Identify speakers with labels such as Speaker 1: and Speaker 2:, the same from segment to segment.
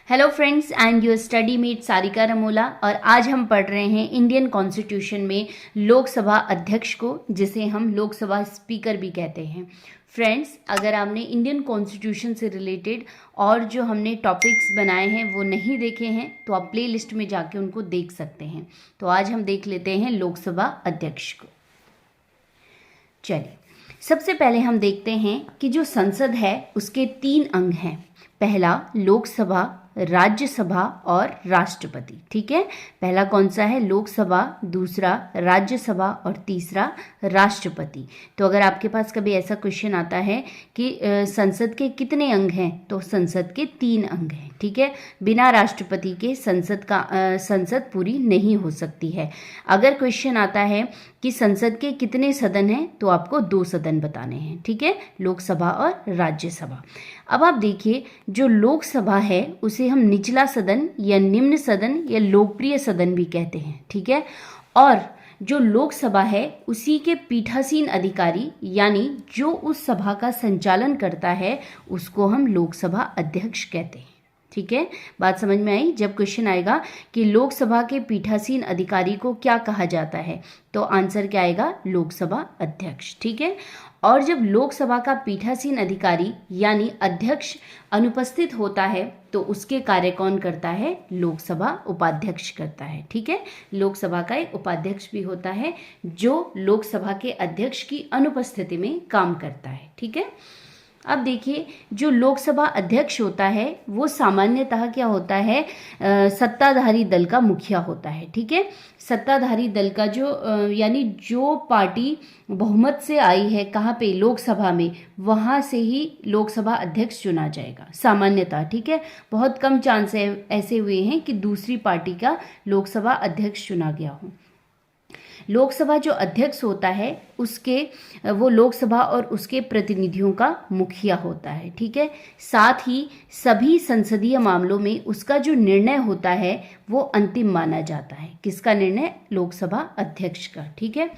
Speaker 1: Hello friends and your study mate Sarika Ramola. और आज हम पढ़ रहे हैं इंडियन कॉन्स्टिट्यूशन में लोकसभा अध्यक्ष को, जिसे हम लोकसभा स्पीकर भी कहते हैं। फ्रेंड्स, अगर आपने इंडियन कॉन्स्टिट्यूशन से रिलेटेड और जो हमने टॉपिक्स बनाए हैं वो नहीं देखे हैं तो आप प्ले लिस्ट में जाके उनको देख सकते हैं। तो आज हम देख लेते हैं लोकसभा अध्यक्ष को। चलिए, सबसे पहले हम देखते हैं कि जो संसद है उसके 3 अंग हैं। पहला लोकसभा, राज्यसभा और राष्ट्रपति। ठीक है, पहला कौन सा है? लोकसभा, दूसरा राज्यसभा और तीसरा राष्ट्रपति। तो अगर आपके पास कभी ऐसा क्वेश्चन आता है कि संसद के कितने अंग हैं, तो संसद के 3 अंग हैं। ठीक है, बिना राष्ट्रपति के संसद पूरी नहीं हो सकती है। अगर क्वेश्चन आता है कि संसद के कितने सदन हैं, तो आपको 2 सदन बताने हैं। ठीक है, लोकसभा और राज्यसभा। अब आप देखिए, जो लोकसभा है उसे हम निचला सदन या निम्न सदन या लोकप्रिय सदन भी कहते हैं। ठीक है, और जो लोकसभा है उसी के पीठासीन अधिकारी यानी जो उस सभा का संचालन करता है उसको हम लोकसभा अध्यक्ष कहते हैं। ठीक है, बात समझ में आई? जब क्वेश्चन आएगा कि लोकसभा के पीठासीन अधिकारी को क्या कहा जाता है, तो आंसर क्या आएगा? लोकसभा अध्यक्ष। ठीक है, और जब लोकसभा का पीठासीन अधिकारी यानी अध्यक्ष अनुपस्थित होता है तो उसके कार्य कौन करता है? लोकसभा उपाध्यक्ष करता है। ठीक है, लोकसभा का एक उपाध्यक्ष भी होता है जो लोकसभा के अध्यक्ष की अनुपस्थिति में काम करता है। ठीक है, अब देखिए, जो लोकसभा अध्यक्ष होता है वो सामान्यतः क्या होता है? सत्ताधारी दल का मुखिया होता है। ठीक है, सत्ताधारी दल का यानी जो पार्टी बहुमत से आई है, कहाँ पे? लोकसभा में, वहाँ से ही लोकसभा अध्यक्ष चुना जाएगा सामान्यतः। ठीक है, बहुत कम चांस ऐसे हुए हैं कि दूसरी पार्टी का लोकसभा अध्यक्ष चुना गया हो। लोकसभा जो अध्यक्ष होता है वो लोकसभा और उसके प्रतिनिधियों का मुखिया होता है। ठीक है, साथ ही सभी संसदीय मामलों में उसका जो निर्णय होता है वो अंतिम माना जाता है। किसका निर्णय? लोकसभा अध्यक्ष का। ठीक है,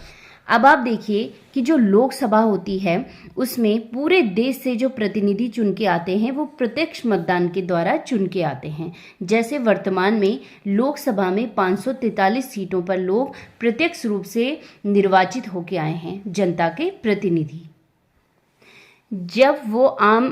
Speaker 1: अब आप देखिए कि जो लोकसभा होती है उसमें पूरे देश से जो प्रतिनिधि चुन के आते हैं वो प्रत्यक्ष मतदान के द्वारा चुन के आते हैं। जैसे वर्तमान में लोकसभा में 543 सीटों पर लोग प्रत्यक्ष रूप से निर्वाचित होके आए हैं, जनता के प्रतिनिधि। जब वो आम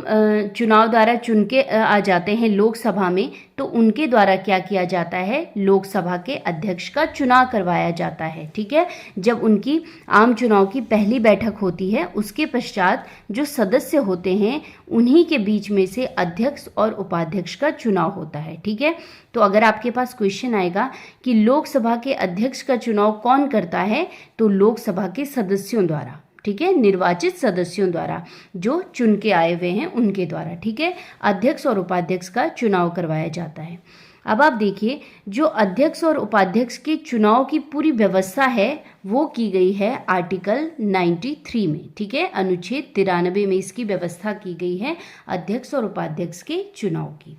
Speaker 1: चुनाव द्वारा चुन के आ जाते हैं लोकसभा में, तो उनके द्वारा क्या किया जाता है? लोकसभा के अध्यक्ष का चुनाव करवाया जाता है। ठीक है, जब उनकी आम चुनाव की पहली बैठक होती है उसके पश्चात जो सदस्य होते हैं उन्हीं के बीच में से अध्यक्ष और उपाध्यक्ष का चुनाव होता है। ठीक है, तो अगर आपके पास क्वेश्चन आएगा कि लोकसभा के अध्यक्ष का चुनाव कौन करता है, तो लोकसभा के सदस्यों द्वारा। ठीक है, निर्वाचित सदस्यों द्वारा, जो चुन के आए हुए हैं उनके द्वारा। ठीक है, अध्यक्ष और उपाध्यक्ष का चुनाव करवाया जाता है। अब आप देखिए, जो अध्यक्ष और उपाध्यक्ष के चुनाव की पूरी व्यवस्था है वो की गई है आर्टिकल 93 में। ठीक है, अनुच्छेद 93 में इसकी व्यवस्था की गई है अध्यक्ष और उपाध्यक्ष के चुनाव की।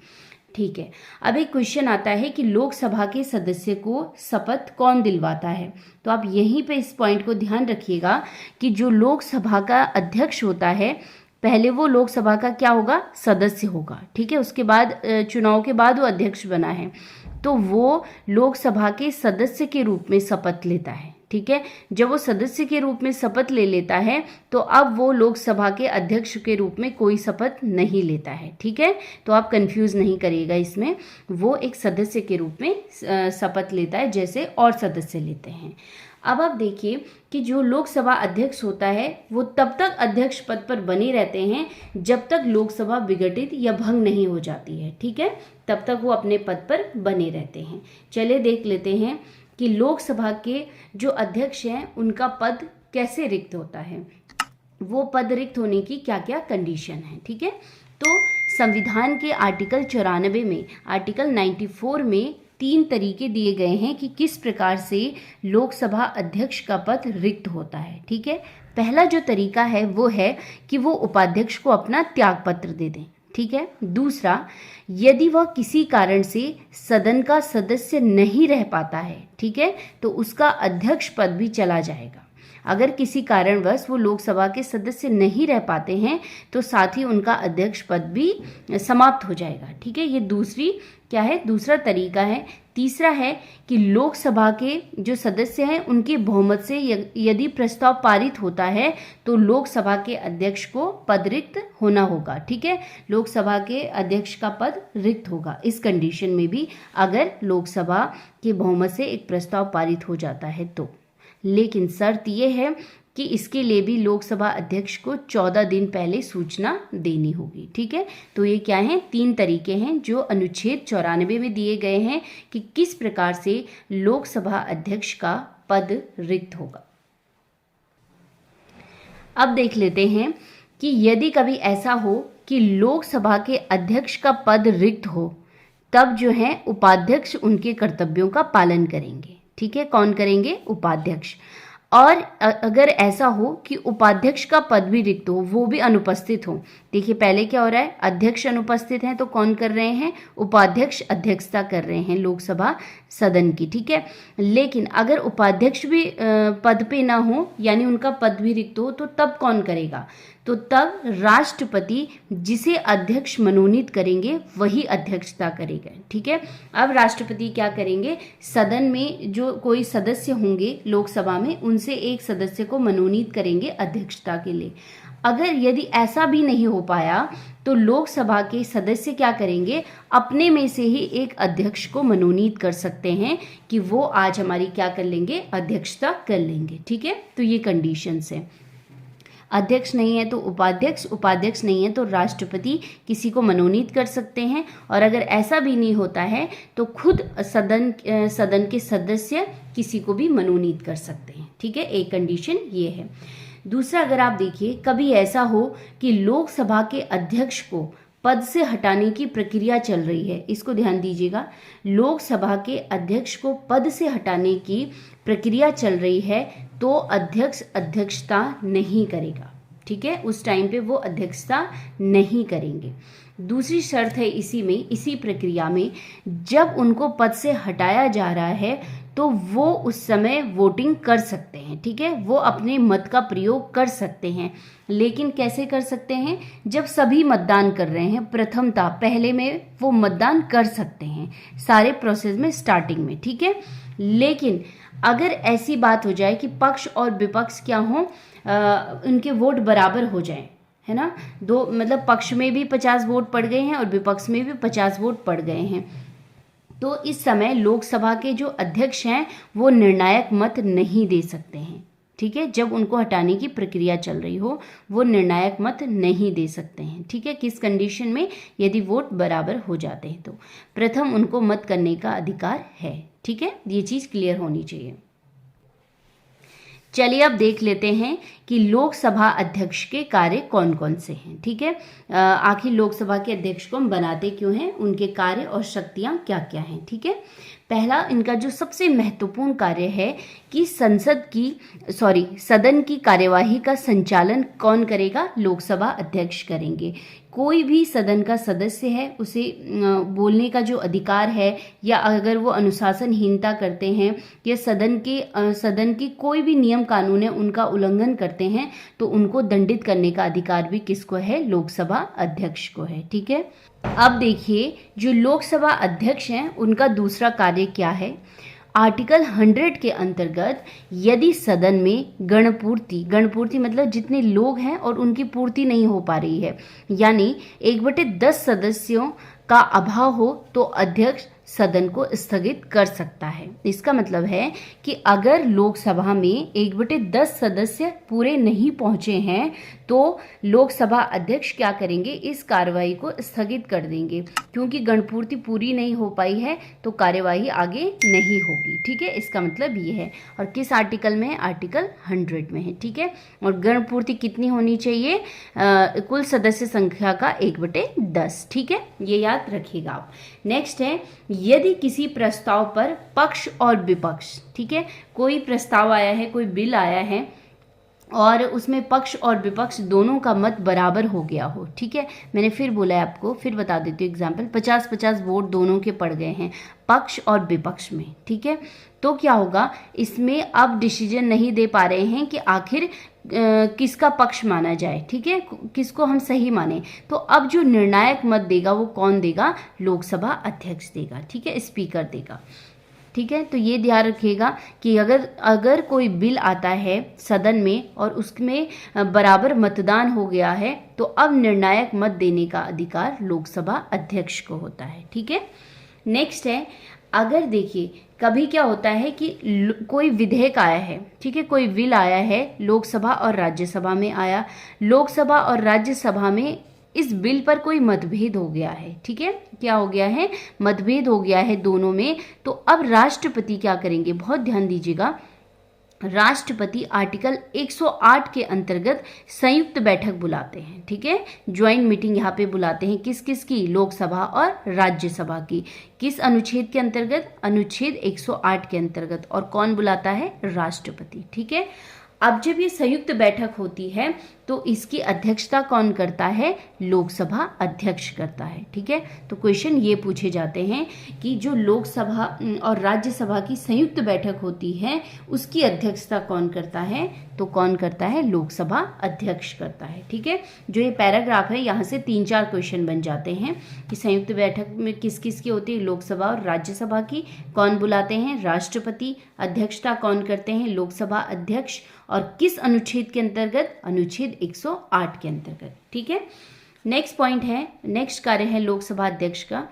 Speaker 1: ठीक है, अब एक क्वेश्चन आता है कि लोकसभा के सदस्य को शपथ कौन दिलवाता है? तो आप यहीं पे इस पॉइंट को ध्यान रखिएगा कि जो लोकसभा का अध्यक्ष होता है, पहले वो लोकसभा का क्या होगा? सदस्य होगा। ठीक है, उसके बाद चुनाव के बाद वो अध्यक्ष बना है, तो वो लोकसभा के सदस्य के रूप में शपथ लेता है। ठीक है, जब वो सदस्य के रूप में शपथ ले लेता है तो अब वो लोकसभा के अध्यक्ष के रूप में कोई शपथ नहीं लेता है। ठीक है, तो आप कंफ्यूज नहीं करिएगा इसमें, वो एक सदस्य के रूप में शपथ लेता है जैसे और सदस्य लेते हैं। अब आप देखिए कि जो लोकसभा अध्यक्ष होता है वो तब तक अध्यक्ष पद पर बने रहते हैं जब तक लोकसभा विघटित या भंग नहीं हो जाती है। ठीक है, तब तक वो अपने पद पर बने रहते हैं। चलिए देख लेते हैं कि लोकसभा के जो अध्यक्ष हैं उनका पद कैसे रिक्त होता है, वो पद रिक्त होने की क्या क्या कंडीशन है। ठीक है, तो संविधान के आर्टिकल 94 में, आर्टिकल 94 में 3 तरीके दिए गए हैं कि किस प्रकार से लोकसभा अध्यक्ष का पद रिक्त होता है। ठीक है, पहला जो तरीका है वो है कि वो उपाध्यक्ष को अपना त्याग पत्र दे दें। ठीक है, दूसरा, यदि वह किसी कारण से सदन का सदस्य नहीं रह पाता है, ठीक है, तो उसका अध्यक्ष पद भी चला जाएगा। अगर किसी कारणवश वो लोकसभा के सदस्य नहीं रह पाते हैं तो साथ ही उनका अध्यक्ष पद भी समाप्त हो जाएगा। ठीक है, ये दूसरी क्या है, दूसरा तरीका है। तीसरा है कि लोकसभा के जो सदस्य हैं उनके बहुमत से यदि प्रस्ताव पारित होता है तो लोकसभा के अध्यक्ष को पद रिक्त होना होगा। ठीक है, लोकसभा के अध्यक्ष का पद रिक्त होगा इस कंडीशन में भी, अगर लोकसभा के बहुमत से एक प्रस्ताव पारित हो जाता है तो। लेकिन शर्त यह है कि इसके लिए भी लोकसभा अध्यक्ष को 14 दिन पहले सूचना देनी होगी। ठीक है, तो ये क्या है, 3 तरीके हैं जो अनुच्छेद 94 में दिए गए हैं कि किस प्रकार से लोकसभा अध्यक्ष का पद रिक्त होगा। अब देख लेते हैं कि यदि कभी ऐसा हो कि लोकसभा के अध्यक्ष का पद रिक्त हो, तब जो है उपाध्यक्ष उनके कर्तव्यों का पालन करेंगे। ठीक है, कौन करेंगे, उपाध्यक्ष। और अगर ऐसा हो कि उपाध्यक्ष का पद भी रिक्त हो, वो भी अनुपस्थित हो, देखिए पहले क्या हो रहा है, अध्यक्ष अनुपस्थित हैं तो कौन कर रहे हैं, उपाध्यक्ष अध्यक्षता कर रहे हैं लोकसभा सदन की। ठीक है, लेकिन अगर उपाध्यक्ष भी पद पे ना हो, यानी उनका पद भी रिक्त हो, तो तब कौन करेगा, तो तब राष्ट्रपति जिसे अध्यक्ष मनोनीत करेंगे वही अध्यक्षता करेगा। ठीक है, अब राष्ट्रपति क्या करेंगे, सदन में जो कोई सदस्य होंगे लोकसभा में, उनसे एक सदस्य को मनोनीत करेंगे अध्यक्षता के लिए। अगर यदि ऐसा भी नहीं हो पाया तो लोकसभा के सदस्य क्या करेंगे, अपने में से ही एक अध्यक्ष को मनोनीत कर सकते हैं कि वो आज हमारी क्या कर लेंगे, अध्यक्षता कर लेंगे। ठीक है, तो ये कंडीशंस है, अध्यक्ष नहीं है तो उपाध्यक्ष, उपाध्यक्ष नहीं है तो राष्ट्रपति किसी को मनोनीत कर सकते हैं, और अगर ऐसा भी नहीं होता है तो खुद सदन के सदस्य किसी को भी मनोनीत कर सकते हैं। ठीक है, एक कंडीशन ये है। दूसरा, अगर आप देखिए कभी ऐसा हो कि लोकसभा के अध्यक्ष को पद से हटाने की प्रक्रिया चल रही है, इसको ध्यान दीजिएगा, लोकसभा के अध्यक्ष को पद से हटाने की प्रक्रिया चल रही है तो अध्यक्ष अध्यक्षता नहीं करेगा। ठीक है, उस टाइम पे वो अध्यक्षता नहीं करेंगे। दूसरी शर्त है इसी में, इसी प्रक्रिया में, जब उनको पद से हटाया जा रहा है तो वो उस समय वोटिंग कर सकते हैं। ठीक है, वो अपने मत का प्रयोग कर सकते हैं, लेकिन कैसे कर सकते हैं, जब सभी मतदान कर रहे हैं, प्रथमता पहले में वो मतदान कर सकते हैं सारे प्रोसेस में, स्टार्टिंग में। ठीक है, लेकिन अगर ऐसी बात हो जाए कि पक्ष और विपक्ष क्या हो, उनके वोट बराबर हो जाए, है ना, दो मतलब पक्ष में भी 50 वोट पड़ गए हैं और विपक्ष में भी 50 वोट पड़ गए हैं, तो इस समय लोकसभा के जो अध्यक्ष हैं वो निर्णायक मत नहीं दे सकते हैं। ठीक है, जब उनको हटाने की प्रक्रिया चल रही हो वो निर्णायक मत नहीं दे सकते हैं। ठीक है, किस कंडीशन में, यदि वोट बराबर हो जाते हैं तो प्रथम उनको मत करने का अधिकार है। ठीक है, ये चीज़ क्लियर होनी चाहिए। चलिए अब देख लेते हैं कि लोकसभा अध्यक्ष के कार्य कौन कौन से हैं। ठीक है, आखिर लोकसभा के अध्यक्ष को हम बनाते क्यों हैं, उनके कार्य और शक्तियां क्या क्या हैं। ठीक है, पहला इनका जो सबसे महत्वपूर्ण कार्य है कि सदन की कार्यवाही का संचालन कौन करेगा, लोकसभा अध्यक्ष करेंगे। कोई भी सदन का सदस्य है उसे बोलने का जो अधिकार है, या अगर वो अनुशासनहीनता करते हैं या सदन की कोई भी नियम कानून है उनका उल्लंघन करते हैं तो उनको दंडित करने का अधिकार भी किसको है, लोकसभा अध्यक्ष को है। ठीक है, अब देखिए जो लोकसभा अध्यक्ष हैं उनका दूसरा कार्य क्या है। आर्टिकल 100 के अंतर्गत यदि सदन में गणपूर्ति मतलब जितने लोग हैं और उनकी पूर्ति नहीं हो पा रही है, यानी 1/10 सदस्यों का अभाव हो तो अध्यक्ष सदन को स्थगित कर सकता है। इसका मतलब है कि अगर लोकसभा में 1/10 सदस्य पूरे नहीं पहुंचे हैं तो लोकसभा अध्यक्ष क्या करेंगे, इस कार्यवाही को स्थगित कर देंगे, क्योंकि गणपूर्ति पूरी नहीं हो पाई है तो कार्यवाही आगे नहीं होगी। ठीक है, इसका मतलब ये है। और किस आर्टिकल में है, आर्टिकल 100 में है। ठीक है, और गणपूर्ति कितनी होनी चाहिए, कुल सदस्य संख्या का 1/10। ठीक है, ये याद रखिएगा आप। नेक्स्ट है, यदि किसी प्रस्ताव पर पक्ष और विपक्ष, ठीक है, कोई प्रस्ताव आया है, कोई बिल आया है और उसमें पक्ष और विपक्ष दोनों का मत बराबर हो गया हो। ठीक है, मैंने फिर बोला है आपको, फिर बता देती हूँ एग्जाम्पल, 50-50 वोट दोनों के पड़ गए हैं पक्ष और विपक्ष में। ठीक है, तो क्या होगा, इसमें अब डिसीजन नहीं दे पा रहे हैं कि आखिर किसका पक्ष माना जाए। ठीक है, किसको हम सही माने। तो अब जो निर्णायक मत देगा वो कौन देगा, लोकसभा अध्यक्ष देगा। ठीक है, स्पीकर देगा। ठीक है, तो ये ध्यान रखिएगा कि अगर कोई बिल आता है सदन में और उसमें बराबर मतदान हो गया है तो अब निर्णायक मत देने का अधिकार लोकसभा अध्यक्ष को होता है। ठीक है, नेक्स्ट है, अगर देखिए कभी क्या होता है कि कोई विधेयक आया है, ठीक है, कोई बिल आया है, लोकसभा और राज्यसभा में आया, लोकसभा और राज्यसभा में इस बिल पर कोई मतभेद हो गया है। ठीक है, क्या हो गया है, मतभेद हो गया है दोनों में। तो अब राष्ट्रपति क्या करेंगे, बहुत ध्यान दीजिएगा, राष्ट्रपति आर्टिकल 108 के अंतर्गत संयुक्त बैठक बुलाते हैं। ठीक है, ज्वाइंट मीटिंग यहाँ पे बुलाते हैं, किस किस की, लोकसभा और राज्यसभा की। किस अनुच्छेद के अंतर्गत, अनुच्छेद 108 के अंतर्गत। और कौन बुलाता है, राष्ट्रपति। ठीक है, अब जब ये संयुक्त बैठक होती है तो इसकी अध्यक्षता कौन करता है, लोकसभा अध्यक्ष करता है। ठीक है, तो क्वेश्चन ये पूछे जाते हैं कि जो लोकसभा और राज्यसभा की संयुक्त बैठक होती है उसकी अध्यक्षता कौन करता है, तो कौन करता है, लोकसभा अध्यक्ष करता है। ठीक है, जो ये पैराग्राफ है यहाँ से 3-4 क्वेश्चन बन जाते हैं कि संयुक्त बैठक में किस किस की होती है, लोकसभा और राज्यसभा की, कौन बुलाते हैं, राष्ट्रपति, अध्यक्षता कौन करते हैं, लोकसभा अध्यक्ष, और किस अनुच्छेद के अंतर्गत, अनुच्छेद 108 के अंतर्गत। ठीक है, नेक्स्ट पॉइंट है, नेक्स्ट कार्य है लोकसभा अध्यक्ष का,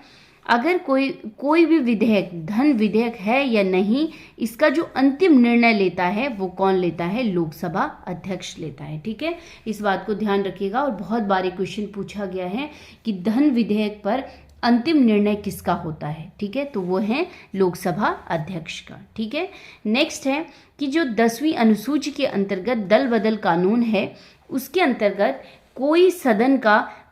Speaker 1: अगर कोई भी विधेयक धन विधेयक है या नहीं, इसका जो अंतिम निर्णय लेता है वो कौन लेता है, लोकसभा अध्यक्ष लेता है। ठीक है, इस बात को ध्यान रखिएगा। और बहुत बारी क्वेश्चन पूछा गया है कि धन विधेयक पर अंतिम निर्णय किसका होता है। ठीक है, तो वो है लोकसभा अध्यक्ष का। ठीक है, नेक्स्ट है कि जो 10वीं अनुसूची के अंतर्गत दल बदल कानून है उसके अंतर्गत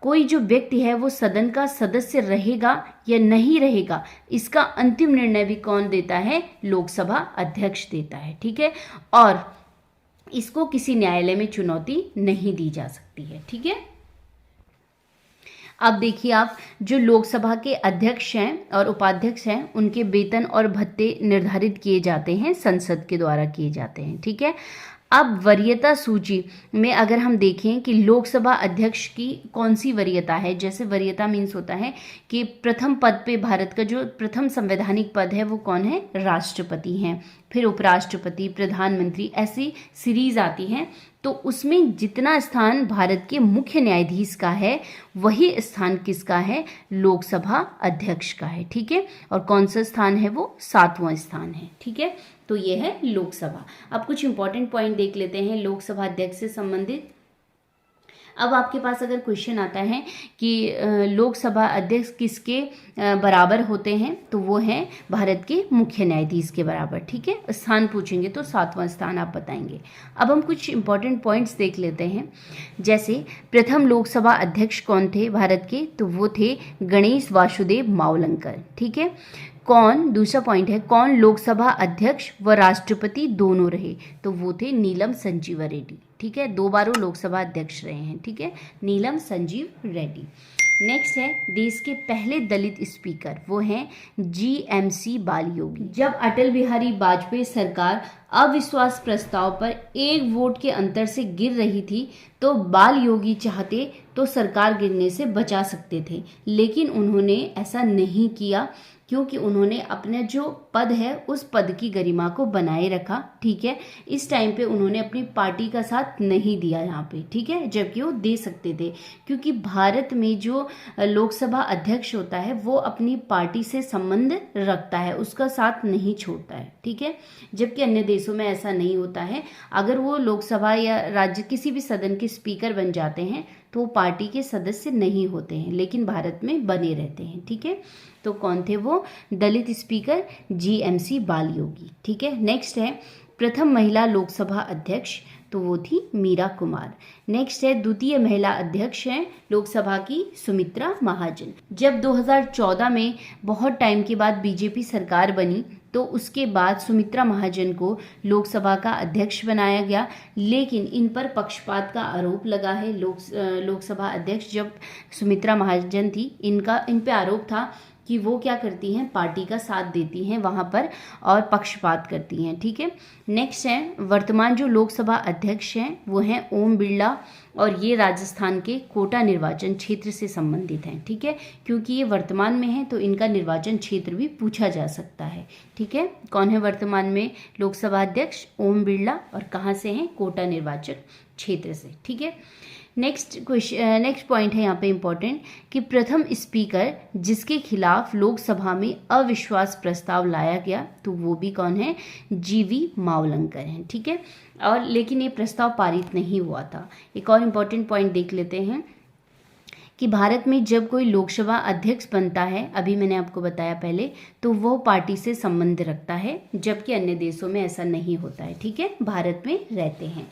Speaker 1: कोई जो व्यक्ति है वो सदन का सदस्य रहेगा या नहीं रहेगा, इसका अंतिम निर्णय भी कौन देता है, लोकसभा अध्यक्ष देता है। ठीक है, और इसको किसी न्यायालय में चुनौती नहीं दी जा सकती है। ठीक है, अब देखिए आप, जो लोकसभा के अध्यक्ष हैं और उपाध्यक्ष हैं उनके वेतन और भत्ते निर्धारित किए जाते हैं, संसद के द्वारा किए जाते हैं। ठीक है, अब वरीयता सूची में अगर हम देखें कि लोकसभा अध्यक्ष की कौन सी वरीयता है, जैसे वरीयता मीन्स होता है कि प्रथम पद पे भारत का जो प्रथम संवैधानिक पद है वो कौन है, राष्ट्रपति हैं, फिर उपराष्ट्रपति, प्रधानमंत्री, ऐसी सीरीज आती हैं। तो उसमें जितना स्थान भारत के मुख्य न्यायाधीश का है वही स्थान किसका है, लोकसभा अध्यक्ष का है। ठीक है, और कौन सा स्थान है, वो 7वां स्थान है। ठीक है, तो ये है लोकसभा। अब कुछ इंपॉर्टेंट पॉइंट देख लेते हैं लोकसभा अध्यक्ष से संबंधित। अब आपके पास अगर क्वेश्चन आता है कि लोकसभा अध्यक्ष किसके बराबर होते हैं, तो वो हैं भारत के मुख्य न्यायाधीश के बराबर। ठीक है, स्थान पूछेंगे तो 7वां स्थान आप बताएंगे। अब हम कुछ इंपॉर्टेंट पॉइंट्स देख लेते हैं, जैसे प्रथम लोकसभा अध्यक्ष कौन थे भारत के, तो वो थे गणेश वासुदेव मावलंकर। ठीक है, दूसरा पॉइंट है, कौन लोकसभा अध्यक्ष व राष्ट्रपति दोनों रहे, तो वो थे नीलम संजीव रेड्डी। ठीक है, 2 बार वो लोकसभा अध्यक्ष रहे हैं। ठीक है, नीलम संजीव रेड्डी। नेक्स्ट है देश के पहले दलित स्पीकर, वो हैं GMC बालयोगी। जब अटल बिहारी वाजपेयी सरकार अविश्वास प्रस्ताव पर 1 वोट के अंतर से गिर रही थी तो बालयोगी चाहते तो सरकार गिरने से बचा सकते थे, लेकिन उन्होंने ऐसा नहीं किया क्योंकि उन्होंने अपने जो पद है उस पद की गरिमा को बनाए रखा। ठीक है, इस टाइम पे उन्होंने अपनी पार्टी का साथ नहीं दिया यहाँ पे। ठीक है, जबकि वो दे सकते थे, क्योंकि भारत में जो लोकसभा अध्यक्ष होता है वो अपनी पार्टी से संबंध रखता है, उसका साथ नहीं छोड़ता है। ठीक है, जबकि अन्य देशों में ऐसा नहीं होता है। अगर वो लोकसभा या राज्य किसी भी सदन के स्पीकर बन जाते हैं तो वो पार्टी के सदस्य नहीं होते हैं, लेकिन भारत में बने रहते हैं। ठीक है, तो कौन थे वो, दलित स्पीकर GMC बालयोगी। ठीक है, नेक्स्ट है प्रथम महिला लोकसभा अध्यक्ष, तो वो थी मीरा कुमार। नेक्स्ट है द्वितीय महिला अध्यक्ष हैं लोकसभा की सुमित्रा महाजन। जब 2014 में बहुत टाइम के बाद बीजेपी सरकार बनी तो उसके बाद सुमित्रा महाजन को लोकसभा का अध्यक्ष बनाया गया, लेकिन इन पर पक्षपात का आरोप लगा है। लोकसभा अध्यक्ष जब सुमित्रा महाजन थी, इन पे आरोप था कि वो क्या करती हैं, पार्टी का साथ देती हैं वहाँ पर और पक्षपात करती हैं। ठीक है, नेक्स्ट है वर्तमान जो लोकसभा अध्यक्ष हैं वो हैं ओम बिरला, और ये राजस्थान के कोटा निर्वाचन क्षेत्र से संबंधित हैं। ठीक है, क्योंकि ये वर्तमान में है तो इनका निर्वाचन क्षेत्र भी पूछा जा सकता है। ठीक है, कौन है वर्तमान में लोकसभा अध्यक्ष? ओम बिरला, और कहाँ से हैं? कोटा निर्वाचन क्षेत्र से। ठीक है, नेक्स्ट पॉइंट है यहाँ पे इम्पोर्टेंट कि प्रथम स्पीकर जिसके खिलाफ लोकसभा में अविश्वास प्रस्ताव लाया गया तो वो भी कौन है? जीवी मावलंकर हैं। ठीक है, और लेकिन ये प्रस्ताव पारित नहीं हुआ था। एक और इम्पोर्टेंट पॉइंट देख लेते हैं कि भारत में जब कोई लोकसभा अध्यक्ष बनता है, अभी मैंने आपको बताया पहले, तो वो पार्टी से संबंध रखता है, जबकि अन्य देशों में ऐसा नहीं होता है। ठीक है, भारत में रहते हैं।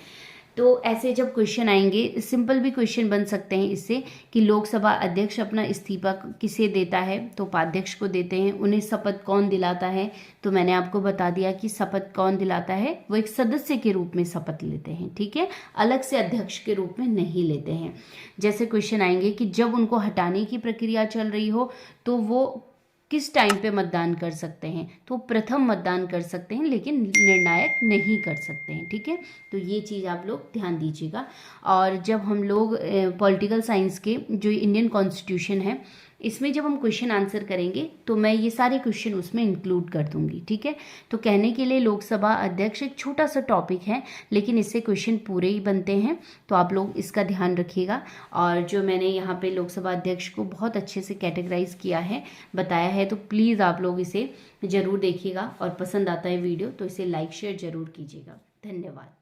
Speaker 1: तो ऐसे जब क्वेश्चन आएंगे, सिंपल भी क्वेश्चन बन सकते हैं इससे कि लोकसभा अध्यक्ष अपना इस्तीफा किसे देता है? तो उपाध्यक्ष को देते हैं। उन्हें शपथ कौन दिलाता है? तो मैंने आपको बता दिया कि शपथ कौन दिलाता है, वो एक सदस्य के रूप में शपथ लेते हैं। ठीक है, अलग से अध्यक्ष के रूप में नहीं लेते हैं। जैसे क्वेश्चन आएंगे कि जब उनको हटाने की प्रक्रिया चल रही हो तो वो किस टाइम पे मतदान कर सकते हैं? तो प्रथम मतदान कर सकते हैं, लेकिन निर्णायक नहीं कर सकते हैं। ठीक है, तो ये चीज़ आप लोग ध्यान दीजिएगा। और जब हम लोग पॉलिटिकल साइंस के जो इंडियन कॉन्स्टिट्यूशन है, इसमें जब हम क्वेश्चन आंसर करेंगे तो मैं ये सारे क्वेश्चन उसमें इंक्लूड कर दूंगी। ठीक है, तो कहने के लिए लोकसभा अध्यक्ष एक छोटा सा टॉपिक है, लेकिन इससे क्वेश्चन पूरे ही बनते हैं, तो आप लोग इसका ध्यान रखिएगा। और जो मैंने यहाँ पे लोकसभा अध्यक्ष को बहुत अच्छे से कैटेगराइज किया है, बताया है, तो प्लीज़ आप लोग इसे ज़रूर देखिएगा, और पसंद आता है वीडियो तो इसे लाइक शेयर ज़रूर कीजिएगा। धन्यवाद।